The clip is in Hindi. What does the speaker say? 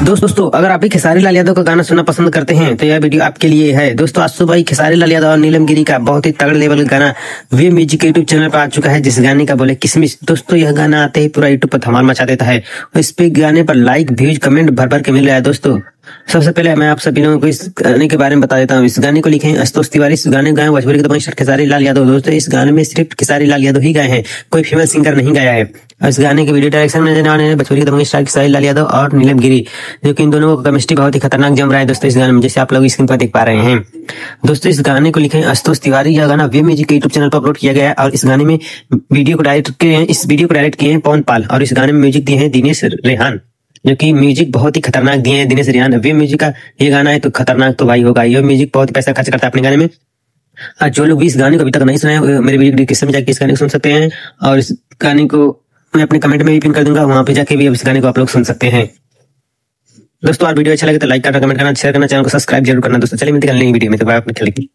दोस्तों अगर आप भी खेसारी लाल यादव का गाना सुनना पसंद करते हैं तो यह वीडियो आपके लिए है। दोस्तों आज सुबह ही खेसारी लाल यादव और नीलम गिरी का बहुत ही तगड़े लेवल का गाना वे म्यूजिक यूट्यूब चैनल पर आ चुका है, जिस गाने का बोले किसमिस। दोस्तों यह गाना आते ही पूरा यूट्यूब पर धमाल मचा देता है और इस पे गाने पर लाइक व्यूज कमेंट भर भर के मिल रहा है। दोस्तों सबसे पहले मैं आप सभी लोगों को इस गाने के बारे में बता देता हूँ। इस गाने को लिखे हैं आशुतोष तिवारी, इस गाने गाए भोजपुरी के दबंग खेसारी लाल यादव। दोस्तों इस गाने में सिर्फ खेसारी लाल यादव ही गाए हैं, कोई फीमेल सिंगर नहीं गाया है। और इस गाने के वीडियो डायरेक्शन में देने वाले हैं भोजपुरी के दबंग स्टार खेसारी लाल यादव और नीलम गिरी, जो कि इन दोनों को केमिस्ट्री बहुत ही खतरनाक जम रहा है। दोस्तों इस गाने में जैसे आप लोग स्क्रीन पर देख पा रहे हैं। दोस्तों इस गाने को लिखे हैं आशुतोष तिवारी, यह गाना वे म्यूजिक के यूट्यूब चैनल पर अपलोड किया गया है और इस गाने में वीडियो को डायरेक्ट किए हैं पवन पाल और इस गाने में म्यूजिक दिए हैं दिनेश रेहान, जो कि म्यूजिक बहुत ही खतरनाक दिए हैं दिनेश रेहान। वे म्यूजिक का ये गाना है तो खतरनाक तो भाई होगा। ये म्यूजिक बहुत ही पैसा खर्च करता है अपने गाने में। जो लोग भी इस गाने को अभी तक नहीं सुने हैं, मेरे वीडियो डिस्क्रिप्शन में जाकर इस गाने को सुन सकते हैं और इस गाने को मैं अपने कमेंट में भी पिन कर दूंगा, वहां पे जाके भी इस गाने को आप लोग सुन सकते हैं। दोस्तों आज वीडियो अच्छा लगे तो लाइक करना, कमेंट करना, शेयर करना, चैनल को सब्सक्राइब जरूर करना। दोस्तों चलिए मिलते हैं अगली वीडियो में, तो बाय, अपने ख्याल रखिए।